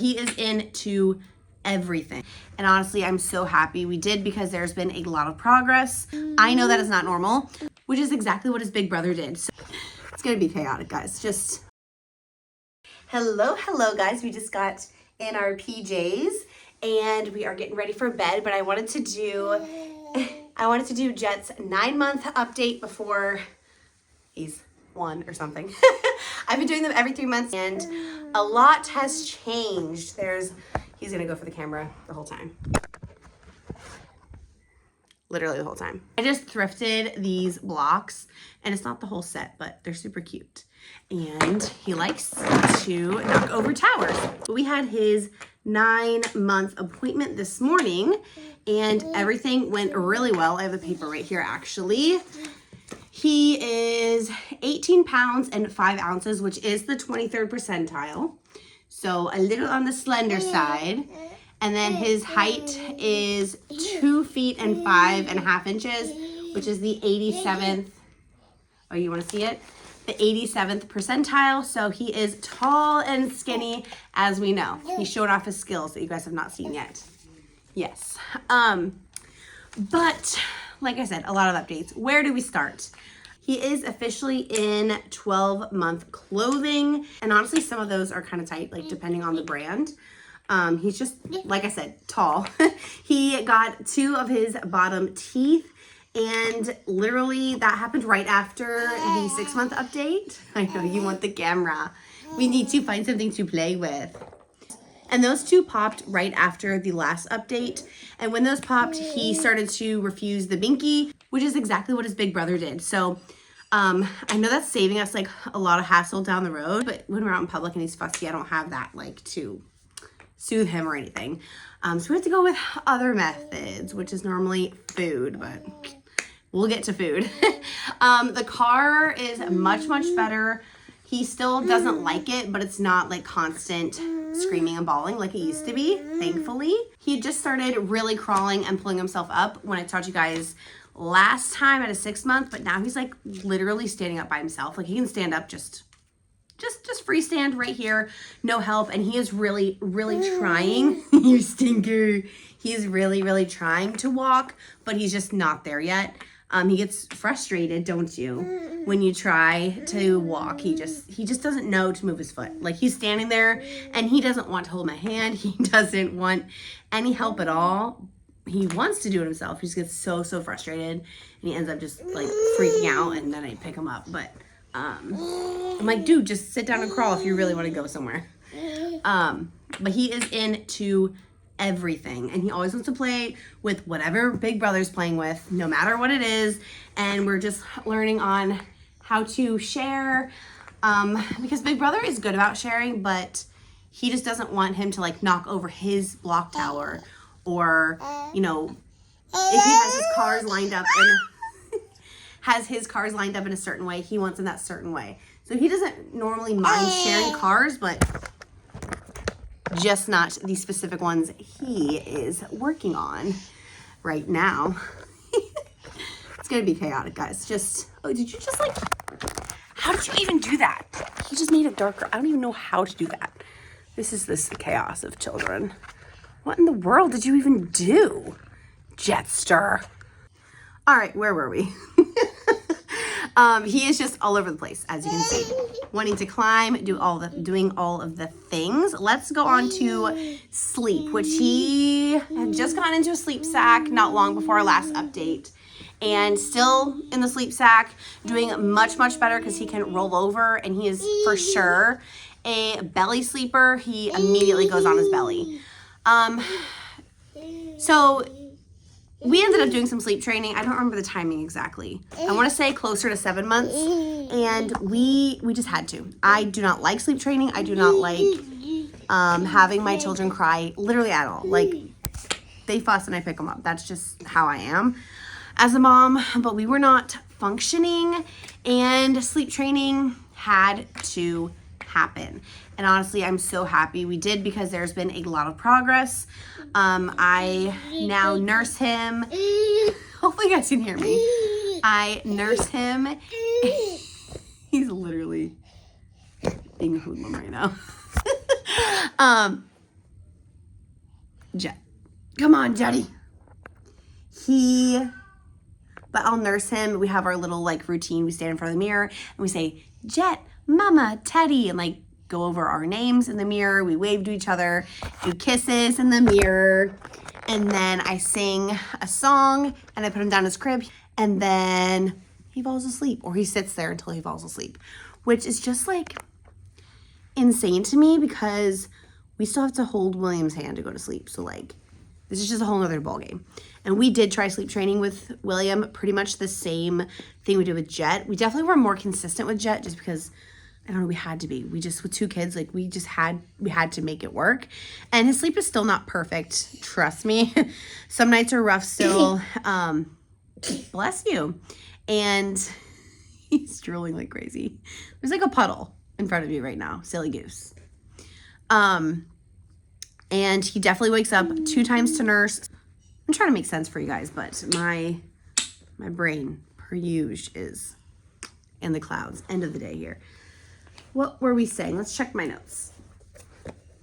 he is into everything. And honestly, I'm so happy we did because there's been a lot of progress. I know that is not normal, which is exactly what his big brother did. So it's gonna be chaotic, guys. Just hello guys. We just got in our PJs and we are getting ready for bed, but I wanted to do Jett's 9-month update before he's 1 or something. I've been doing them every 3 months and a lot has changed. He's gonna go for the camera the whole time. Literally the whole time. I just thrifted these blocks and it's not the whole set, but they're super cute. And he likes to knock over towers. But we had his 9-month appointment this morning and everything went really well. I have the paper right here actually. He is 18 pounds and 5 ounces, which is the 23rd percentile. So a little on the slender side. And then his height is 2 feet and 5.5 inches, which is the 87th. Oh, you want to see it? The 87th percentile. So he is tall and skinny, as we know. He showed off his skills that you guys have not seen yet. Yes. But like I said, a lot of updates. Where do we start? He is officially in 12-month clothing. And honestly, some of those are kind of tight, like depending on the brand. He's just, like I said, tall. He got 2 of his bottom teeth. And literally that happened right after the 6-month update. I know you want the camera. We need to find something to play with. And those 2 popped right after the last update. And when those popped, he started to refuse the binky, which is exactly what his big brother did. So I know that's saving us like a lot of hassle down the road, but when we're out in public and he's fussy, I don't have that like to soothe him or anything. So we have to go with other methods, which is normally food, but we'll get to food. The car is much better. He still doesn't like it, but it's not like constant screaming and bawling like it used to be, thankfully. He just started really crawling and pulling himself up when I taught you guys last time at a 6-month, but now he's like literally standing up by himself. Like he can stand up just freestand right here, no help. And he is really trying. You stinker. He's really trying to walk, but he's just not there yet. He gets frustrated, don't you? When you try to walk, he just doesn't know to move his foot. Like he's standing there and he doesn't want to hold my hand. He doesn't want any help at all. He wants to do it himself. He just gets so frustrated and he ends up just like freaking out, and then I pick him up. But I'm like, dude, just sit down and crawl if you really want to go somewhere. But he is into everything and he always wants to play with whatever big brother's playing with, no matter what it is. And we're just learning on how to share, because big brother is good about sharing, but he just doesn't want him to like knock over his block tower, or you know, if he has his cars lined up in a certain way, he wants them that certain way. So he doesn't normally mind sharing cars, but just not the specific ones he is working on right now. It's gonna be chaotic, guys. Oh, did you just like, how did you even do that? He just made it darker. I don't even know how to do that. This is this chaos of children. What in the world did you even do, Jetster? All right, where were we? He is just all over the place, as you can see, wanting to climb, doing all of the things. Let's go on to sleep, which he had just gone into a sleep sack not long before our last update, and still in the sleep sack, doing much better because he can roll over, and he is for sure a belly sleeper. He immediately goes on his belly. So we ended up doing some sleep training. I don't remember the timing exactly. I want to say closer to 7 months. And we just had to. I do not like sleep training. I do not like having my children cry literally at all. Like they fuss and I pick them up. That's just how I am as a mom. But we were not functioning and sleep training had to happen. And honestly, I'm so happy we did because there's been a lot of progress. I now nurse him. Hopefully you guys can hear me. I nurse him. He's literally being a hoodlum right now. Jett. Come on, Jetty. But I'll nurse him. We have our little like routine. We stand in front of the mirror and we say, Jett, Mama, Teddy, and like go over our names in the mirror. We wave to each other, do kisses in the mirror. And then I sing a song and I put him down his crib and then he falls asleep, or he sits there until he falls asleep, which is just like insane to me because we still have to hold William's hand to go to sleep. So like, this is just a whole nother ballgame. And we did try sleep training with William, pretty much the same thing we did with Jett. We definitely were more consistent with Jett just because, I don't know, we had to be. We just, with 2 kids, like we had to make it work. And his sleep is still not perfect, trust me. Some nights are rough still. Bless you. And he's drooling like crazy. There's like a puddle in front of you right now, silly goose. And he definitely wakes up 2 times to nurse. I'm trying to make sense for you guys, but my brain, per usual, is in the clouds. End of the day here. What were we saying? Let's check my notes.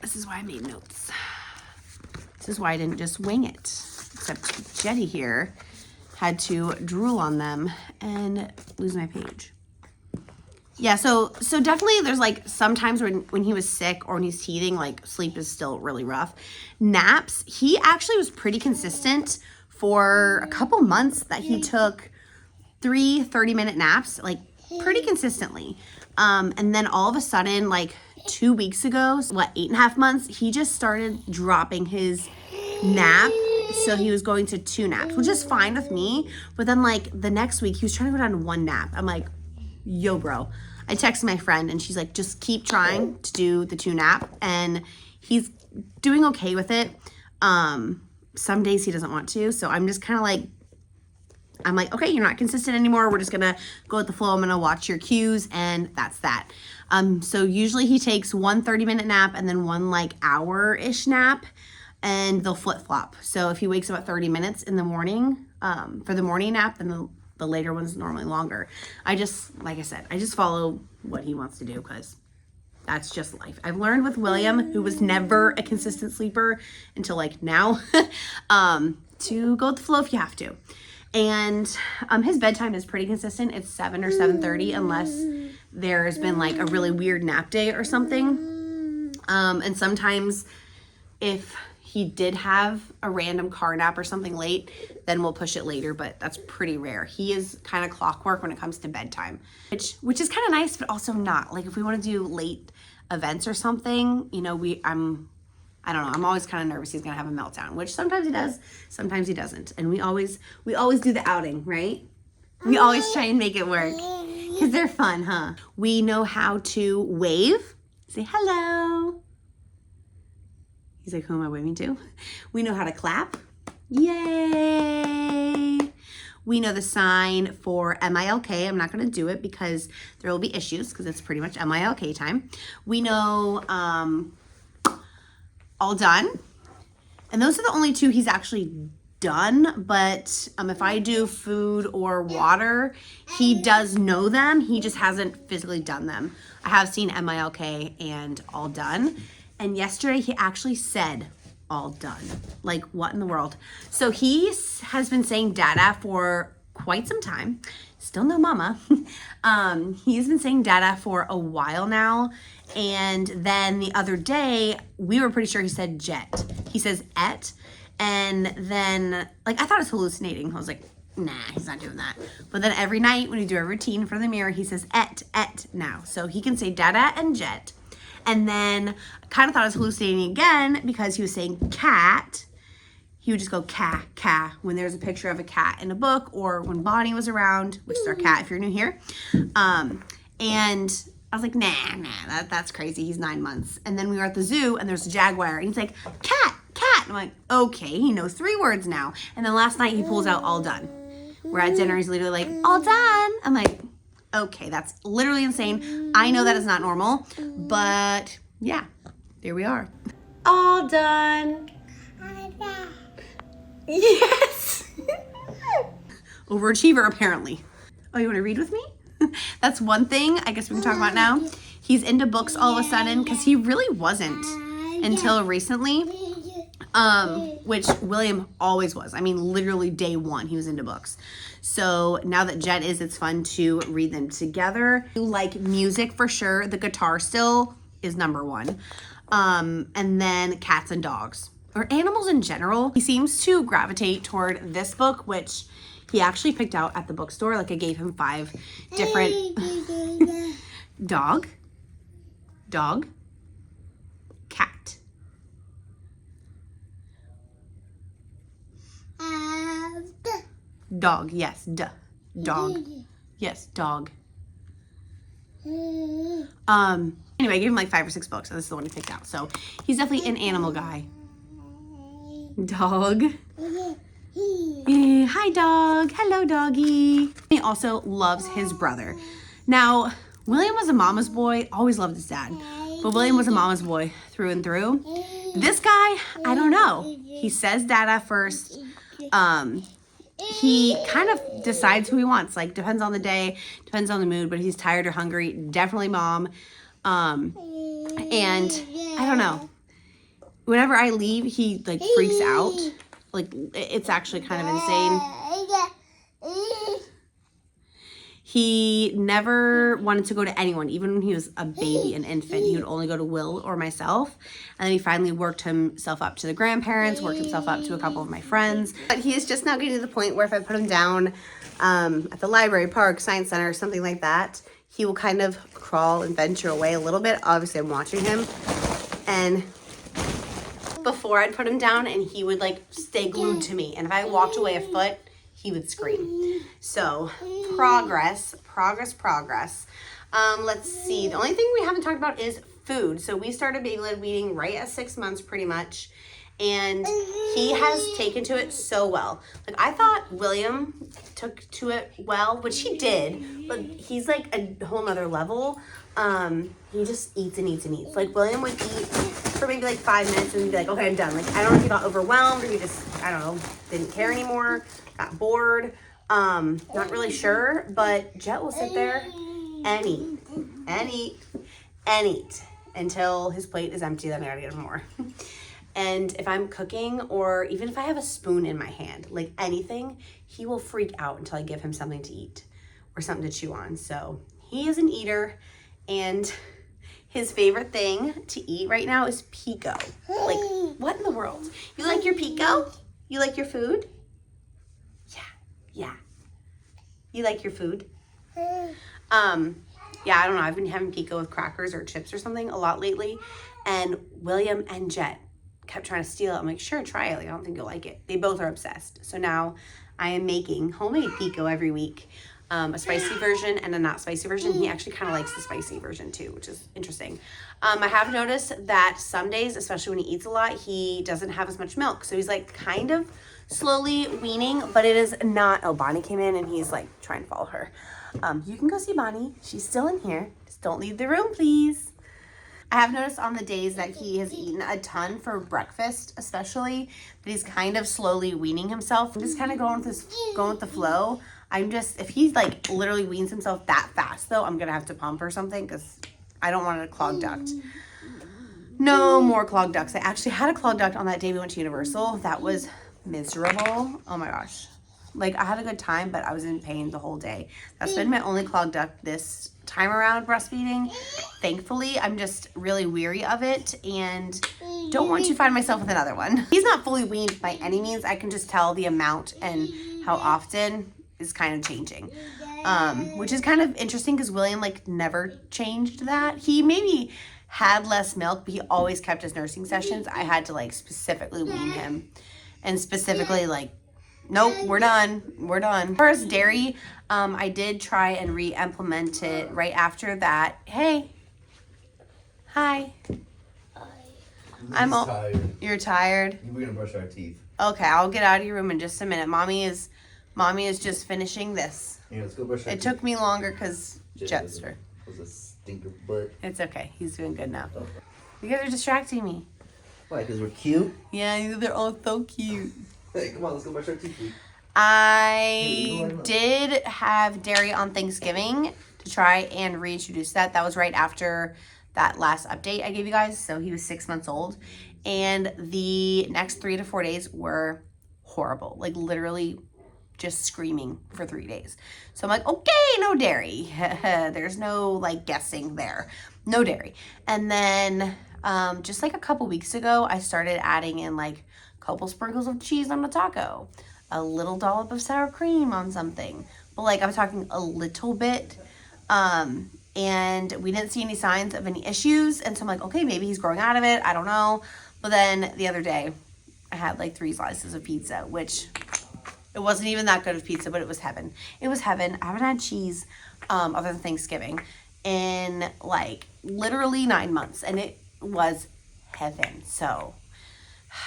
This is why I made notes. This is why I didn't just wing it. Except Jetty here had to drool on them and lose my page. Yeah, so definitely there's like sometimes when he was sick or when he's teething, like sleep is still really rough. Naps, he actually was pretty consistent for a couple months that he took 3 30-minute naps, like pretty consistently. And then all of a sudden, like 2 weeks ago, 8.5 months, he just started dropping his nap. So he was going to 2 naps, which is fine with me. But then like the next week, he was trying to go down to 1 nap. I'm like, yo, bro. I texted my friend and she's like, just keep trying to do the 2 nap. And he's doing okay with it. Some days he doesn't want to. So I'm just kind of like, okay, you're not consistent anymore. We're just going to go with the flow. I'm going to watch your cues and that's that. So usually he takes 1 30-minute nap and then 1 like hour-ish nap and they'll flip flop. So if he wakes up at 30 minutes in the morning, for the morning nap, then the later one's normally longer. Like I said, I just follow what he wants to do because that's just life. I've learned with William, who was never a consistent sleeper until like now, to go with the flow if you have to. And his bedtime is pretty consistent. It's 7 or 7:30 unless there's been like a really weird nap day or something. And sometimes if he did have a random car nap or something late, then we'll push it later, but that's pretty rare. He is kind of clockwork when it comes to bedtime, which is kind of nice, but also not. Like if we want to do late events or something, you know, I don't know, I'm always kind of nervous he's gonna have a meltdown, which sometimes he does, sometimes he doesn't. And we always do the outing, right? We always try and make it work because they're fun, huh? We know how to wave, say hello. He's like, who am I waving to? We know how to clap. Yay! We know the sign for MILK. I'm not going to do it because there will be issues because it's pretty much MILK time. We know all done. And those are the only 2 he's actually done. But if I do food or water, he does know them. He just hasn't physically done them. I have seen MILK and all done. And yesterday he actually said all done. Like what in the world? So he has been saying dada for quite some time. Still no mama. He's been saying dada for a while now. And then the other day we were pretty sure he said Jett. He says et. And then like I thought it was hallucinating. I was like, nah, he's not doing that. But then every night when we do a routine in front of the mirror, he says et now. So he can say dada and Jett. And then I kind of thought I was hallucinating again because he was saying cat. He would just go ca when there's a picture of a cat in a book or when Bonnie was around, which is our cat if you're new here. And I was like, nah, that's crazy. He's 9 months. And then we were at the zoo and there's a jaguar and he's like, cat. And I'm like, okay, he knows 3 words now. And then last night he pulls out all done. We're at dinner, he's literally like, all done. I'm like, okay, that's literally insane. I know that is not normal, but yeah, there we are. All done. Yes. Overachiever, apparently. Oh, you want to read with me? That's one thing I guess we can talk about now. He's into books all of a sudden because he really wasn't until recently. which William always was. I mean, literally day one, he was into books. So now that Jett is, it's fun to read them together. You like music for sure. The guitar still is number one. And then cats and dogs, or animals in general. He seems to gravitate toward this book, which he actually picked out at the bookstore. Like I gave him 5 different dog, cat. Dog, yes, dog. Yes, dog. Anyway, I gave him like 5 or 6 books, so this is the one he picked out. So he's definitely an animal guy. Dog. Hi, dog. Hello, doggy. He also loves his brother. Now, William was a mama's boy, always loved his dad. But William was a mama's boy through and through. This guy, I don't know. He says dada first. He kind of decides who he wants. Like, depends on the day, depends on the mood, but if he's tired or hungry, definitely mom. And I don't know. Whenever I leave, he like freaks out. Like, it's actually kind of insane. He never wanted to go to anyone, even when he was a baby, an infant. He would only go to Will or myself. And then he finally worked himself up to the grandparents, worked himself up to a couple of my friends. But he is just now getting to the point where if I put him down at the library, park, science center, something like that, he will kind of crawl and venture away a little bit. Obviously, I'm watching him. And before I'd put him down and he would like stay glued to me. And if I walked away a foot, he would scream. So progress. Let's see. The only thing we haven't talked about is food. So we started BLW weaning right at 6 months pretty much. And he has taken to it so well. Like I thought William took to it well, which he did, but he's like a whole nother level. He just eats and eats and eats. Like William would eat for maybe like 5 minutes and be like, okay, I'm done. Like I don't know if he got overwhelmed or he just, I don't know, didn't care anymore, got bored. Not really sure, but Jett will sit there and eat until his plate is empty. Then I gotta get him more. And if I'm cooking or even if I have a spoon in my hand, like anything, he will freak out until I give him something to eat or something to chew on. So he is an eater, and his favorite thing to eat right now is pico. Like, what in the world? You like your pico? You like your food? Yeah. You like your food? Yeah, I don't know. I've been having pico with crackers or chips or something a lot lately. And William and Jett kept trying to steal it. I'm like, sure, try it. Like, I don't think you'll like it. They both are obsessed. So now I am making homemade pico every week. A spicy version and a not spicy version. He actually kind of likes the spicy version too, which is interesting. I have noticed that some days, especially when he eats a lot, he doesn't have as much milk. So he's like kind of slowly weaning, but it is not. Oh, Bonnie came in and he's like trying to follow her. You can go see Bonnie. She's still in here. Just don't leave the room, please. I have noticed on the days that he has eaten a ton for breakfast, especially, that he's kind of slowly weaning himself. I'm just kind of going with the flow. I'm just, if he like literally weans himself that fast though, I'm gonna have to pump or something because I don't want a clogged duct. No more clogged ducts. I actually had a clogged duct on that day we went to Universal. That was miserable. Oh my gosh. Like I had a good time, but I was in pain the whole day. That's been my only clogged duct this time around breastfeeding. Thankfully, I'm just really weary of it and don't want to find myself with another one. He's not fully weaned by any means. I can just tell the amount and how often is kind of changing, which is kind of interesting because William like never changed that. He maybe had less milk, but he always kept his nursing sessions. I had to like specifically wean him and specifically like, nope, we're done. As far as dairy, I did try and re-implement it right after that. Hey. Hi. I'm tired. You're tired? We're gonna brush our teeth. Okay, I'll get out of your room in just a minute. Mommy is just finishing this. Yeah, let's go brush our teeth. It took me longer because Jetster. Was a stinker butt. It's okay. He's doing good now. Okay. You guys are distracting me. Why? Because we're cute? Yeah, they're all so cute. Hey, come on, let's go brush our teeth. I did have dairy on Thanksgiving to try and reintroduce that. That was right after that last update I gave you guys. So he was 6 months old. And the next 3 to 4 days were horrible. Like literally just screaming for 3 days. So I'm like, okay, no dairy. There's no like guessing there. No dairy. And then just like a couple weeks ago, I started adding in like a couple sprinkles of cheese on a taco, a little dollop of sour cream on something. But like I'm talking a little bit. And we didn't see any signs of any issues. And so I'm like, okay, maybe he's growing out of it. I don't know. But then the other day I had like 3 slices of pizza, which it wasn't even that good of pizza, but it was heaven. It was heaven. I haven't had cheese other than Thanksgiving in like literally 9 months, and it was heaven. So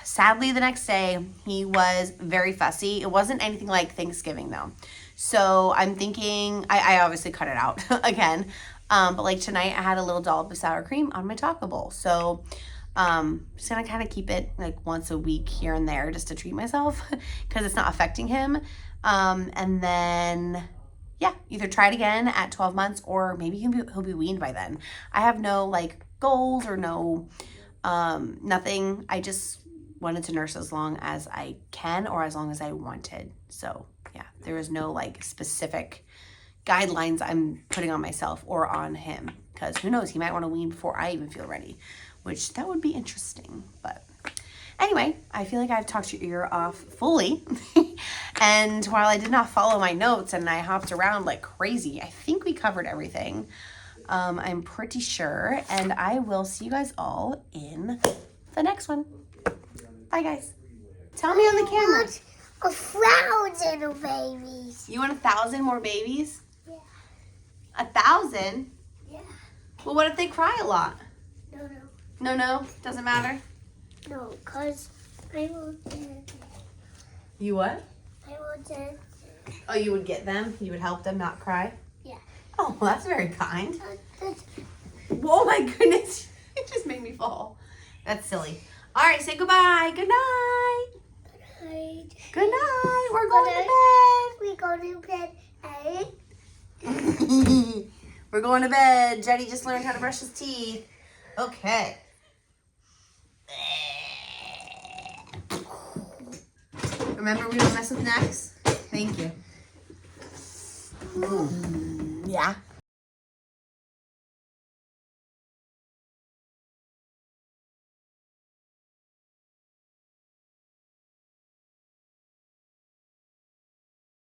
sadly, the next day he was very fussy. It wasn't anything like Thanksgiving though. So I'm thinking, I obviously cut it out again. But like tonight I had a little dollop of sour cream on my taco bowl. So just gonna kind of keep it like once a week here and there just to treat myself because it's not affecting him. And then yeah, either try it again at 12 months or maybe he'll be weaned by then. I have no like goals or no nothing. I just wanted to nurse as long as I can or as long as I wanted. So yeah, there is no like specific guidelines I'm putting on myself or on him because who knows, he might want to wean before I even feel ready, which that would be interesting. But anyway, I feel like I've talked your ear off fully. And while I did not follow my notes and I hopped around like crazy, I think we covered everything. I'm pretty sure. And I will see you guys all in the next one. Bye, guys. Tell me on the camera. 1,000 babies. You want 1,000 more babies? Yeah. 1,000? Yeah. Well, what if they cry a lot? No. No? Doesn't matter? No, because I will get. You what? I will get. Oh, you would get them? You would help them not cry? Yeah. Oh, well, that's very kind. That's Oh my goodness. It just made me fall. That's silly. All right, say goodbye. Good night. right. Good night. We're going to We go to bed at bed. We're going to bed. Jetty just learned how to brush his teeth. Okay. Remember we don't mess with necks? Thank you. Yeah.